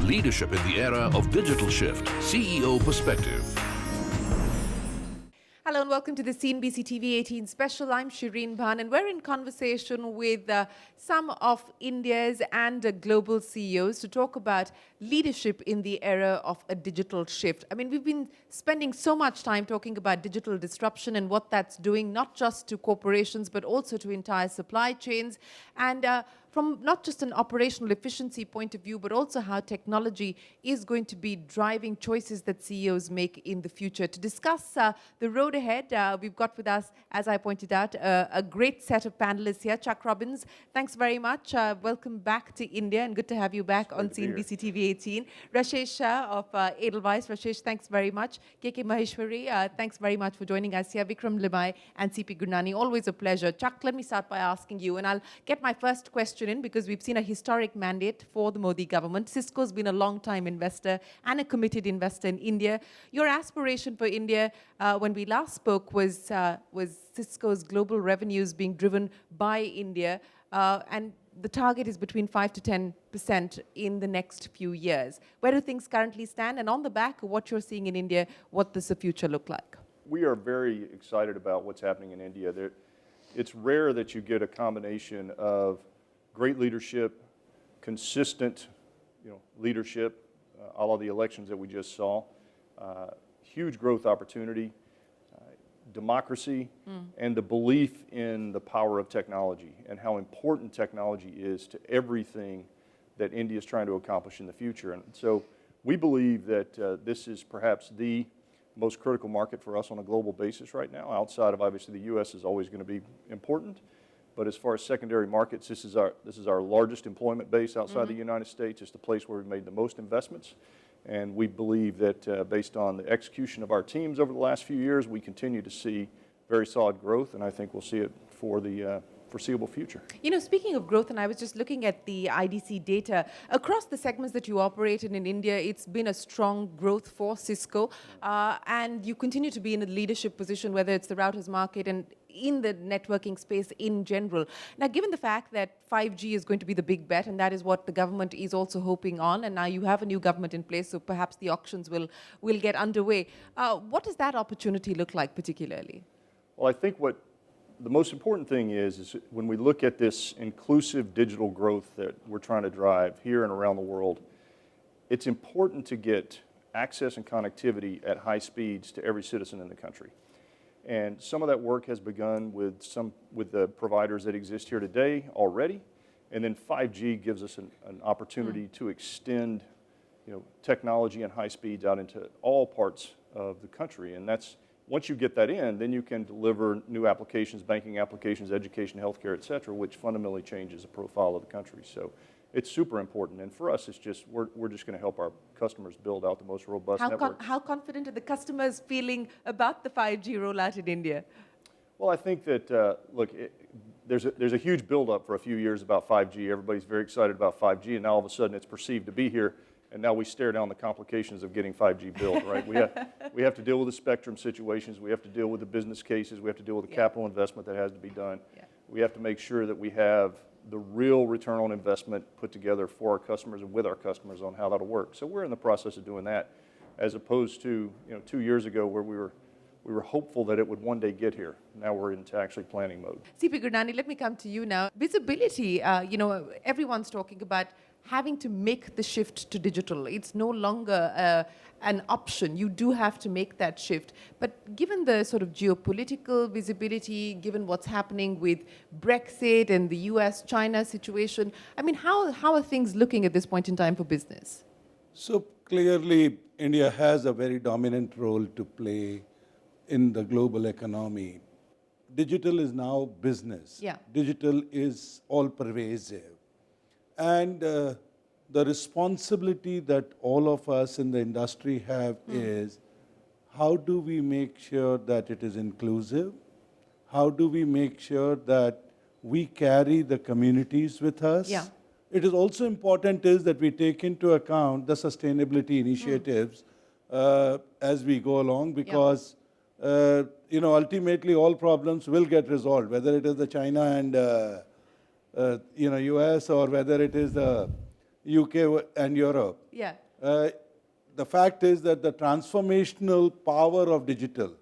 Leadership in the Era of Digital Shift, CEO Perspective. Hello and welcome to the CNBC TV 18 special. I'm Shireen Bhan and we're in conversation with some of India's and global CEOs to talk about leadership in the era of a digital shift. I mean, we've been spending so much time talking about digital disruption and what that's doing, not just to corporations, but also to entire supply chains. And from not just an operational efficiency point of view, but also how technology is going to be driving choices that CEOs make in the future. To discuss the road ahead, we've got with us, as I pointed out, a great set of panelists here. Chuck Robbins, thanks very much. Welcome back to India and good to have you back on CNBC TV 18. Rashesh Shah of Edelweiss. Rashesh, thanks very much. KK Maheshwari, thanks very much for joining us here. Vikram Limai and CP Gurnani, always a pleasure. Chuck, let me start by asking you, and I'll get my first question in because we've seen a historic mandate for the Modi government. Cisco's been a long-time investor and a committed investor in India. Your aspiration for India when we last spoke was Cisco's global revenues being driven by India, and the target is between 5 to 10% in the next few years. Where do things currently stand? And on the back of what you're seeing in India, what does the future look like? We are very excited about what's happening in India. It's rare that you get a combination of great leadership, consistent leadership, a la the elections that we just saw, huge growth opportunity, democracy, and the belief in the power of technology and how important technology is to everything that India is trying to accomplish in the future. And so we believe that this is perhaps the most critical market for us on a global basis right now. Outside of obviously the U.S. is always going to be important. But as far as secondary markets, this is our largest employment base outside the United States. It's the place where we've made the most investments. And we believe that based on the execution of our teams over the last few years, we continue to see very solid growth. And I think we'll see it for the foreseeable future. You know, speaking of growth, and I was just looking at the IDC data, across the segments that you operate in India, it's been a strong growth for Cisco. And you continue to be in a leadership position, whether it's the routers market and in the networking space in general. Now, given the fact that 5G is going to be the big bet, and that is what the government is also hoping on, and now you have a new government in place, so perhaps the auctions will get underway. What does that opportunity look like particularly? Well, I think what the most important thing is when we look at this inclusive digital growth that we're trying to drive here and around the world, it's important to get access and connectivity at high speeds to every citizen in the country. And some of that work has begun with the providers that exist here today already. And then 5G gives us an opportunity to extend technology and high speeds out into all parts of the country. And that's, once you get that in, then you can deliver new applications, banking applications, education, healthcare, et cetera, which fundamentally changes the profile of the country. So it's super important. And for us, it's just, we're just going to help our customers build out the most robust network. How confident are the customers feeling about the 5G rollout in India? Well, I think that, look, there's a huge buildup for a few years about 5G. Everybody's very excited about 5G, and now all of a sudden it's perceived to be here. And now we stare down the complications of getting 5G built, right? We have to deal with the spectrum situations. We have to deal with the business cases. We have to deal with the capital investment that has to be done. We have to make sure that we have the real return on investment put together for our customers and with our customers on how that'll work. So we're in the process of doing that, as opposed to 2 years ago where we were hopeful that it would one day get here. Now we're into actually planning mode. CP Gurnani, let me come to you now. Visibility, everyone's talking about having to make the shift to digital. It's no longer an option. You do have to make that shift. But given the sort of geopolitical visibility, given what's happening with Brexit and the US-China situation, I mean, how are things looking at this point in time for business? So clearly, India has a very dominant role to play in the global economy. Digital is now business. Digital is all pervasive. And the responsibility that all of us in the industry have is, how do we make sure that it is inclusive? How do we make sure that we carry the communities with us? It is also important is that we take into account the sustainability initiatives as we go along, because ultimately all problems will get resolved, whether it is the China and US, or whether it is the UK and Europe. Yeah. The fact is that the transformational power of digital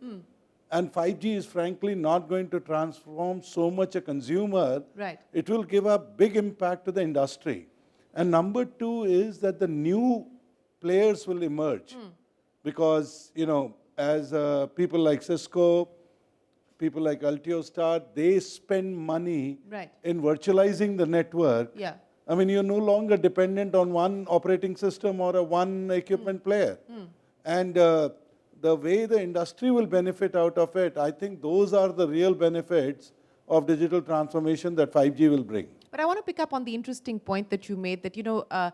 and 5G is frankly not going to transform so much a consumer. Right. It will give a big impact to the industry. And number two is that the new players will emerge because, as people like Cisco, people like Altiostar, they spend money Right. in virtualizing the network. Yeah. I mean, you're no longer dependent on one operating system or one equipment player. And the way the industry will benefit out of it, I think those are the real benefits of digital transformation that 5G will bring. But I want to pick up on the interesting point that you made that,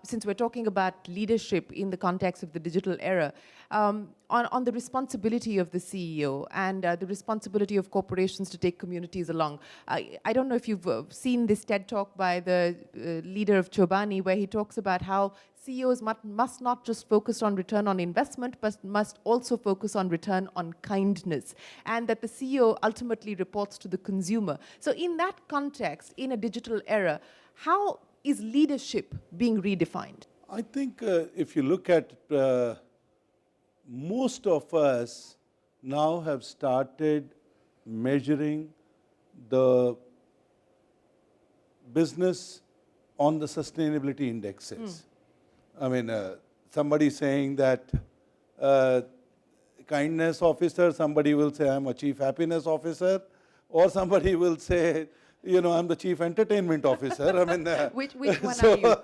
since we're talking about leadership in the context of the digital era, on the responsibility of the CEO and the responsibility of corporations to take communities along. I don't know if you've seen this TED Talk by the leader of Chobani, where he talks about how CEOs must not just focus on return on investment, but must also focus on return on kindness, and that the CEO ultimately reports to the consumer. So in that context, in a digital era, how is leadership being redefined? I think if you look at most of us now have started measuring the business on the sustainability indexes. I mean, somebody saying that kindness officer, somebody will say I'm a chief happiness officer, or somebody will say, I'm the chief entertainment officer. I mean, which one are you?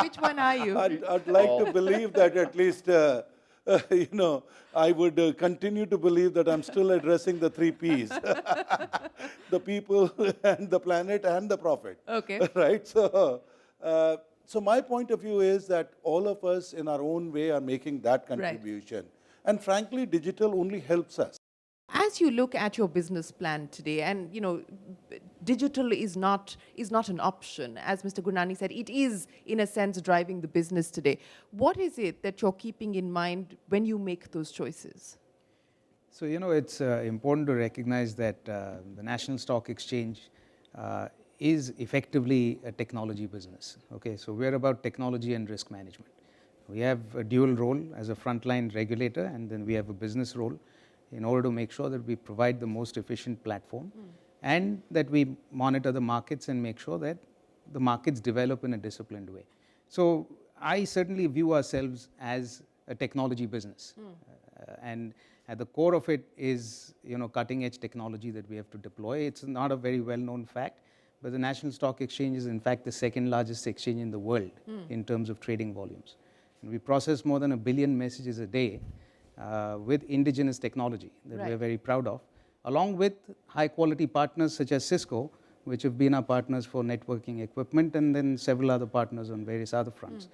Which one are you? I'd like to believe that at least, I would continue to believe that I'm still addressing the 3 Ps. The people and the planet and the profit. Okay. Right? So my point of view is that all of us in our own way are making that contribution. Right. And frankly, digital only helps us. As you look at your business plan today, and digital is not an option, as Mr. Gurnani said, it is in a sense driving the business today. What is it that you're keeping in mind when you make those choices? So it's important to recognize that the National Stock Exchange is effectively a technology business. Okay, so we're about technology and risk management. We have a dual role as a frontline regulator, and then we have a business role in order to make sure that we provide the most efficient platform and that we monitor the markets and make sure that the markets develop in a disciplined way. So I certainly view ourselves as a technology business. And at the core of it is cutting edge technology that we have to deploy. It's not a very well known fact, but the National Stock Exchange is in fact the second largest exchange in the world in terms of trading volumes. And we process more than 1 billion messages a day with indigenous technology that we are very proud of, along with high quality partners such as Cisco, which have been our partners for networking equipment, and then several other partners on various other fronts.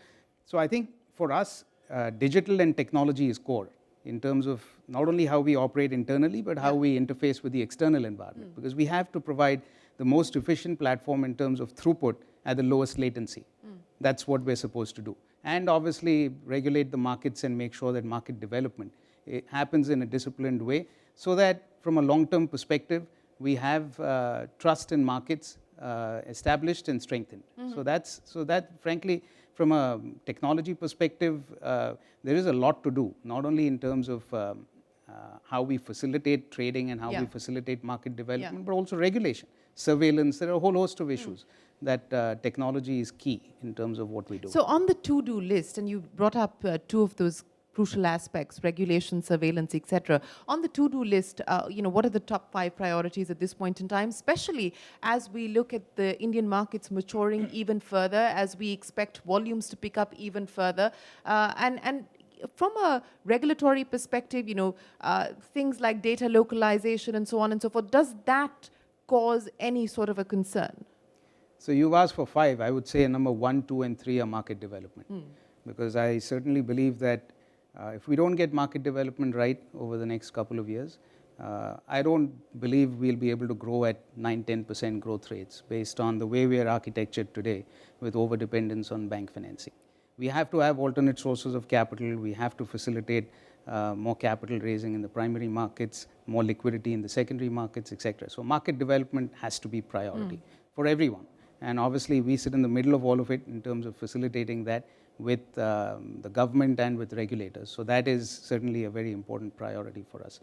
So I think for us, digital and technology is core in terms of not only how we operate internally, but how we interface with the external environment, because we have to provide the most efficient platform in terms of throughput at the lowest latency. That's what we're supposed to do. And obviously regulate the markets and make sure that market development happens in a disciplined way, so that from a long-term perspective, we have trust in markets established and strengthened. So that frankly, from a technology perspective, there is a lot to do, not only in terms of how we facilitate trading and how we facilitate market development, but also regulation, surveillance. There are a whole host of issues that technology is key in terms of what we do. So on the to-do list, and you brought up 2 of those crucial aspects, regulation, surveillance, etc. On the to-do list, what are the top 5 priorities at this point in time, especially as we look at the Indian markets maturing even further, as we expect volumes to pick up even further, and from a regulatory perspective, things like data localization and so on and so forth, does that cause any sort of a concern? So you've asked for 5. I would say number 1, 2, and 3 are market development. Because I certainly believe that if we don't get market development right over the next couple of years, I don't believe we'll be able to grow at 9-10% growth rates based on the way we are architectured today with over-dependence on bank financing. We have to have alternate sources of capital. We have to facilitate more capital raising in the primary markets, more liquidity in the secondary markets, etc. So market development has to be priority for everyone. And obviously, we sit in the middle of all of it in terms of facilitating that with the government and with regulators. So that is certainly a very important priority for us.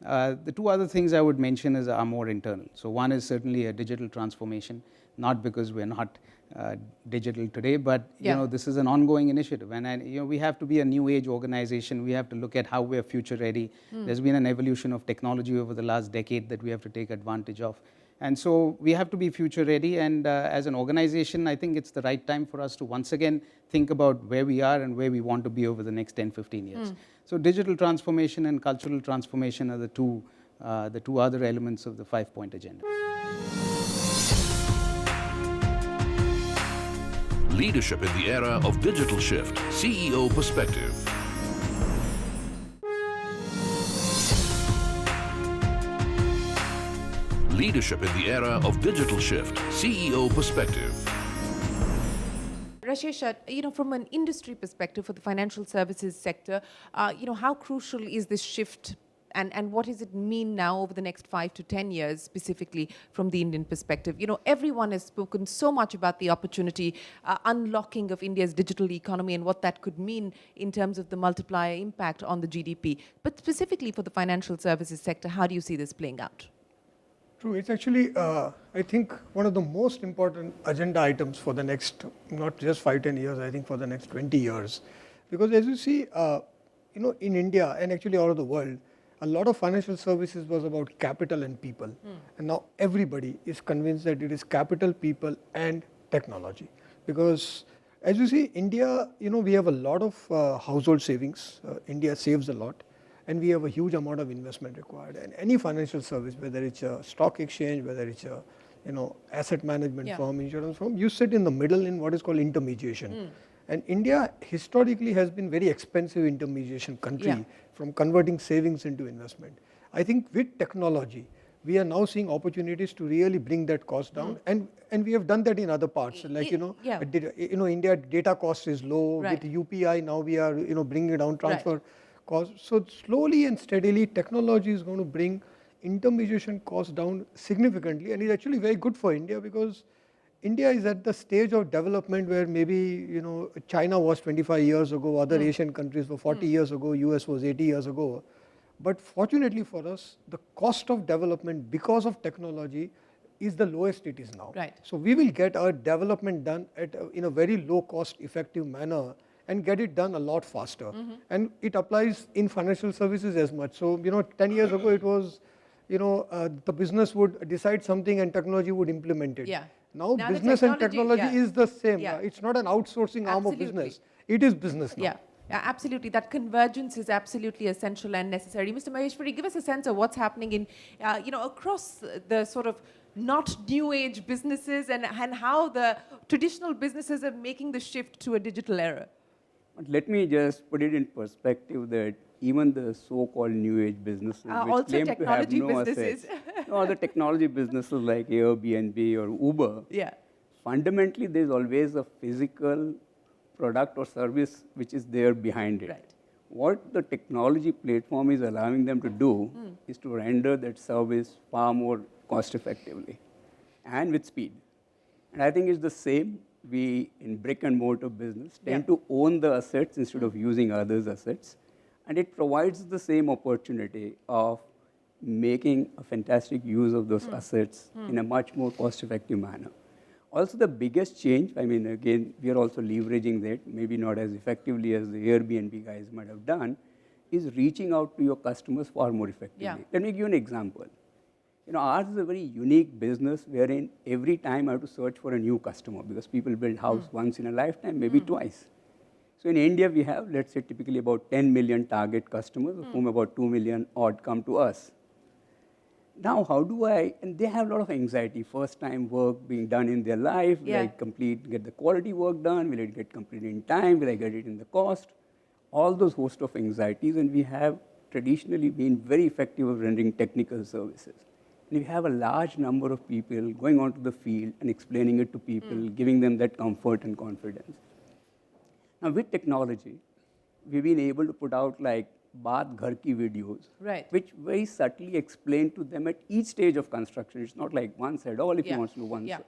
The two other things I would mention are more internal. So one is certainly a digital transformation, not because we're not digital today, but this is an ongoing initiative, and we have to be a new age organization. We have to look at how we're future ready. There's been an evolution of technology over the last decade that we have to take advantage of, and so we have to be future ready. And as an organization, I think it's the right time for us to once again think about where we are and where we want to be over the next 10-15 years. So digital transformation and cultural transformation are the two other elements of the 5-point agenda. Leadership in the era of digital shift. CEO Perspective. Leadership in the era of digital shift. CEO Perspective. Rashesh, from an industry perspective for the financial services sector, how crucial is this shift, and what does it mean now over the next 5 to 10 years, specifically from the Indian perspective? Everyone has spoken so much about the opportunity, unlocking of India's digital economy and what that could mean in terms of the multiplier impact on the GDP. But specifically for the financial services sector, how do you see this playing out? True. It's actually, I think, one of the most important agenda items for the next, not just 5-10 years, I think for the next 20 years. Because as you see, in India and actually all over the world, a lot of financial services was about capital and people. And now everybody is convinced that it is capital, people, and technology. Because as you see, India, we have a lot of household savings. India saves a lot. And we have a huge amount of investment required. And any financial service, whether it's a stock exchange, whether it's a asset management firm, insurance firm, you sit in the middle in what is called intermediation. And India historically has been very expensive intermediation country from converting savings into investment. I think with technology, we are now seeing opportunities to really bring that cost down, and we have done that in other parts. Like India data cost is low. With UPI now we are bringing it down transfer. So slowly and steadily, technology is going to bring intermediation costs down significantly, and it's actually very good for India because India is at the stage of development where maybe China was 25 years ago, other Asian countries were 40 years ago, US was 80 years ago. But fortunately for us, the cost of development because of technology is the lowest it is now. So we will get our development done in a very low cost effective manner and get it done a lot faster. And it applies in financial services as much. So, 10 years ago it was, the business would decide something and technology would implement it. Now business and technology is the same. It's not an outsourcing arm of business. It is business now. Yeah, absolutely. That convergence is absolutely essential and necessary. Mr. Maheshwari, give us a sense of what's happening in, across the sort of not new age businesses and how the traditional businesses are making the shift to a digital era. Let me just put it in perspective that even the so-called new age businesses, which claim to have no assets, the technology businesses like Airbnb or Uber, fundamentally there's always a physical product or service which is there behind it. What the technology platform is allowing them to do is to render that service far more cost effectively and with speed. And I think it's the same. We, in brick and mortar business, tend to own the assets instead of using others' assets. And it provides the same opportunity of making a fantastic use of those assets in a much more cost-effective manner. Also, the biggest change, again, we are also leveraging that, maybe not as effectively as the Airbnb guys might have done, is reaching out to your customers far more effectively. Let me give you an example. Ours is a very unique business wherein every time I have to search for a new customer because people build house once in a lifetime, maybe twice. So in India, we have, let's say, typically about 10 million target customers, of whom about 2 million odd come to us. Now, how do and they have a lot of anxiety, first time work being done in their life, will I get the quality work done, will it get completed in time, will I get it in the cost? All those host of anxieties, and we have traditionally been very effective at rendering technical services. And we have a large number of people going onto the field and explaining it to people, giving them that comfort and confidence. Now with technology, we've been able to put out like Baat Ghar Ki videos, right, which very subtly explain to them at each stage of construction. It's not like one said all if Yeah. he wants to do Yeah.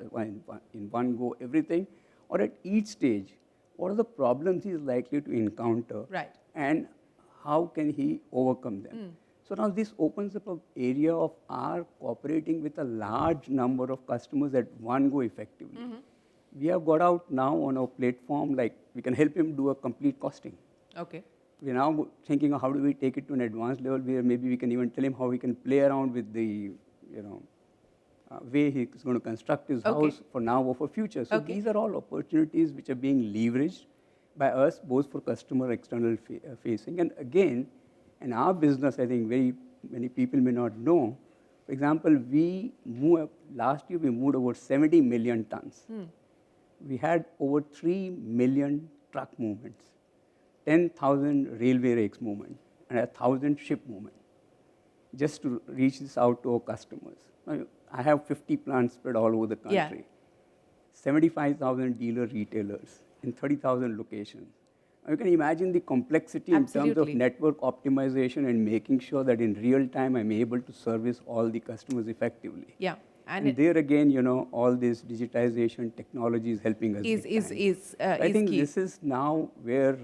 in one go everything, or at each stage, what are the problems he is likely to encounter, Right. and how can he overcome them. So now this opens up an area of our cooperating with a large number of customers at one go effectively. We have got out now on our platform, like we can help him do a complete costing. Okay. We're now thinking of how do we take it to an advanced level where maybe we can even tell him how he can play around with the, way he's going to construct his Okay. house for now or for future. So Okay. these are all opportunities which are being leveraged by us, both for customer external facing. And again, in our business, I think very many people may not know. For example, last year we moved over 70 million tons. We had over 3 million truck movements, 10,000 railway rakes movement, and 1,000 ship movement, just to reach this out to our customers. Now, I have 50 plants spread all over the country, 75,000 dealer retailers in 30,000 locations. Now, you can imagine the complexity in terms Absolutely. of network optimization and making sure that in real time I'm able to service all the customers effectively. Yeah. And there again, all this digitization technology is helping us. I think key. this is now where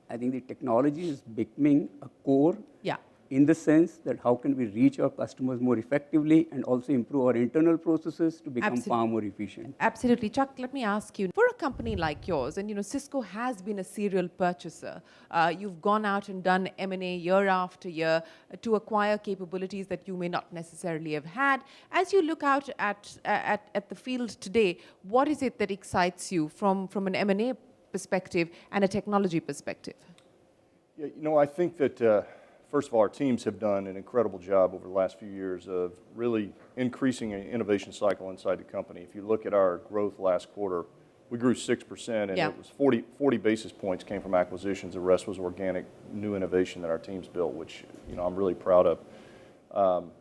I think the technology is becoming a core. Yeah. In the sense that how can we reach our customers more effectively and also improve our internal processes to become far more efficient. Absolutely. Chuck, let me ask you, for a company like yours, and Cisco has been a serial purchaser, you've gone out and done M&A year after year to acquire capabilities that you may not necessarily have had. As you look out at the field today, what is it that excites you from an M&A perspective and a technology perspective? Yeah, I think that first of all, our teams have done an incredible job over the last few years of really increasing an innovation cycle inside the company. If you look at our growth last quarter, we grew 6%, and it was 40 basis points came from acquisitions. The rest was organic new innovation that our teams built, which I'm really proud of.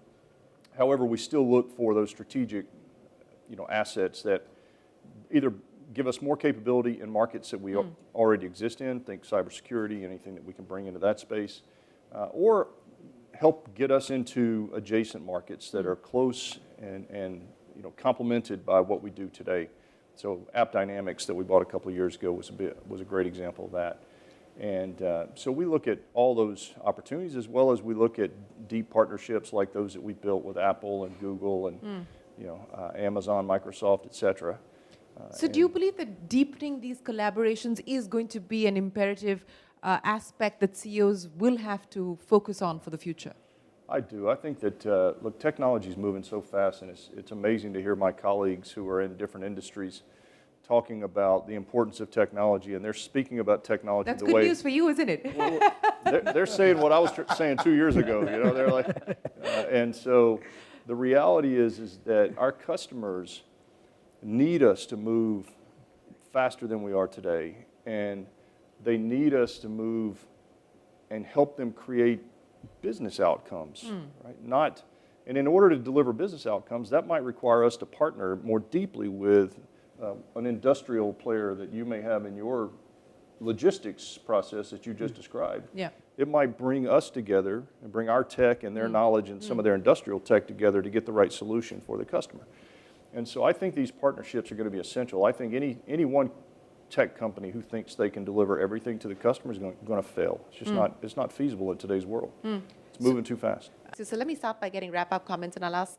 However, we still look for those strategic assets that either give us more capability in markets that we already exist in, think cybersecurity, anything that we can bring into that space, or help get us into adjacent markets that are close and complemented by what we do today. So AppDynamics that we bought a couple of years ago was a great example of that. And so we look at all those opportunities, as well as we look at deep partnerships like those that we built with Apple and Google and Amazon, Microsoft, et cetera. So do you believe that deepening these collaborations is going to be an imperative aspect that CEOs will have to focus on for the future? I do. I think that, look, technology is moving so fast, and it's amazing to hear my colleagues who are in different industries talking about the importance of technology, and they're speaking about technology That's the good way... news for you, isn't it? Well, they're saying what I was saying 2 years ago, they're like... and so the reality is that our customers need us to move faster than we are today, and they need us to move and help them create business outcomes, right? And in order to deliver business outcomes, that might require us to partner more deeply with an industrial player that you may have in your logistics process that you just described. Yeah. It might bring us together and bring our tech and their knowledge and some of their industrial tech together to get the right solution for the customer. And so I think these partnerships are going to be essential. I think any one tech company who thinks they can deliver everything to the customer is going to fail. It's just it's not feasible in today's world. It's moving too fast. So let me start by getting wrap-up comments, and I'll ask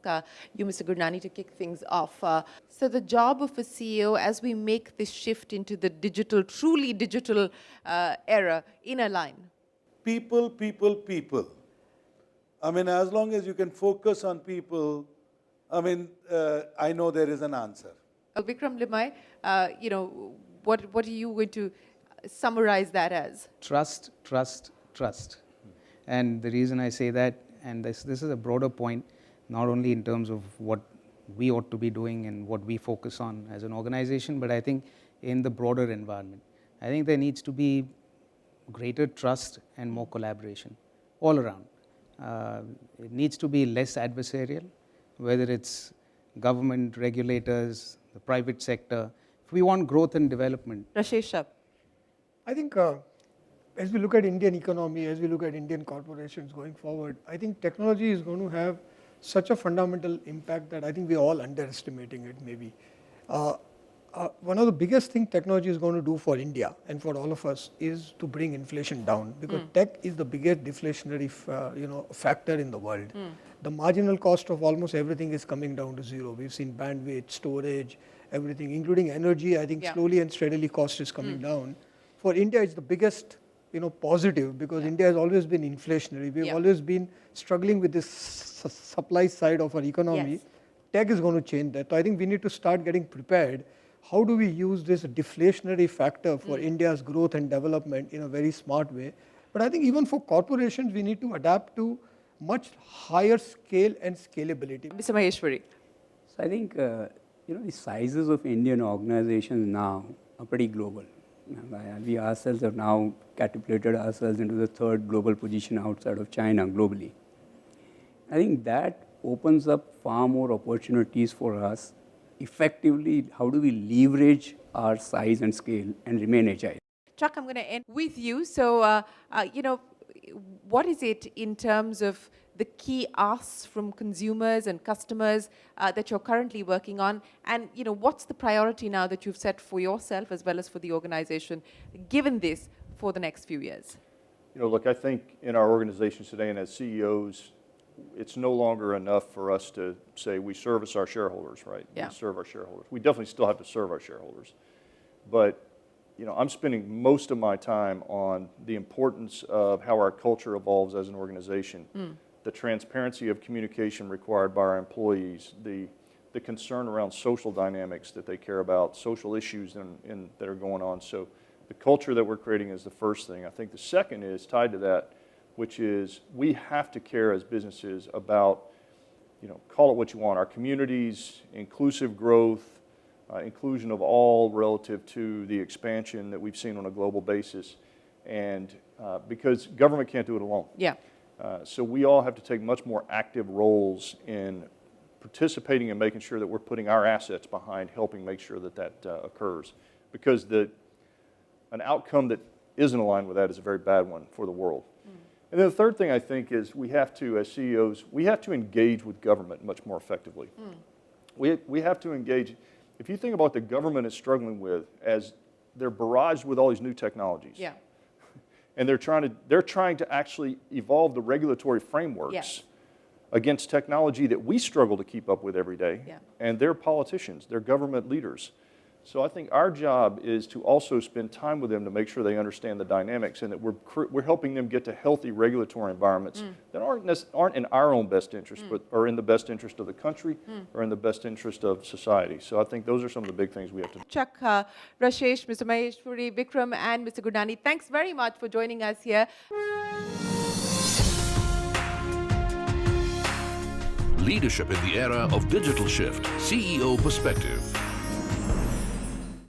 you, Mr. Gurnani, to kick things off. So the job of a CEO as we make this shift into the digital, truly digital era, in a line. People, people, people. I mean, as long as you can focus on people, I know there is an answer. Vikram Limai, what are you going to summarize that as? Trust, trust, trust. And the reason I say that, and this is a broader point, not only in terms of what we ought to be doing and what we focus on as an organization, but I think in the broader environment. I think there needs to be greater trust and more collaboration all around. It needs to be less adversarial, whether it's government, regulators, the private sector. If we want growth and development. Rashesh Shah. I think as we look at Indian economy, as we look at Indian corporations going forward, I think technology is going to have such a fundamental impact that I think we're all underestimating it maybe. One of the biggest things technology is going to do for India and for all of us is to bring inflation down, because tech is the biggest deflationary factor in the world. The marginal cost of almost everything is coming down to zero. We've seen bandwidth, storage, everything, including energy. I think slowly and steadily cost is coming down. For India, it's the biggest positive, because India has always been inflationary. We've always been struggling with this supply side of our economy. Tech is going to change that. So I think we need to start getting prepared. How do we use this deflationary factor for India's growth and development in a very smart way? But I think even for corporations, we need to adapt to much higher scale and scalability. Mr. Maheshwari. So I think the sizes of Indian organizations now are pretty global. We ourselves have now catapulted ourselves into the third global position outside of China globally. I think that opens up far more opportunities for us. Effectively, how do we leverage our size and scale and remain agile? Chuck, I'm going to end with you. So, what is it in terms of the key asks from consumers and customers that you're currently working on? And, what's the priority now that you've set for yourself as well as for the organization, given this for the next few years? Look, I think in our organizations today and as CEOs, it's no longer enough for us to say we service our shareholders, right? Yeah. We serve our shareholders. We definitely still have to serve our shareholders. But, I'm spending most of my time on the importance of how our culture evolves as an organization, the transparency of communication required by our employees, the concern around social dynamics that they care about, social issues that are going on. So the culture that we're creating is the first thing. I think the second is tied to that, which is we have to care as businesses about, call it what you want, our communities, inclusive growth, inclusion of all relative to the expansion that we've seen on a global basis. And because government can't do it alone. Yeah. So we all have to take much more active roles in participating and making sure that we're putting our assets behind helping make sure that occurs. Because an outcome that isn't aligned with that is a very bad one for the world. And then the third thing I think is we have to, as CEOs, we have to engage with government much more effectively. We have to engage. If you think about what the government is struggling with as they're barraged with all these new technologies. Yeah. And they're trying to actually evolve the regulatory frameworks against technology that we struggle to keep up with every day. Yeah. And they're politicians, they're government leaders. So I think our job is to also spend time with them to make sure they understand the dynamics and that we're helping them get to healthy regulatory environments that aren't in our own best interest, but are in the best interest of the country or in the best interest of society. So I think those are some of the big things we have to do. Chuck, Rashesh, Mr. Maheshwari, Vikram, and Mr. Gurnani, thanks very much for joining us here. Leadership in the era of digital shift. CEO Perspective.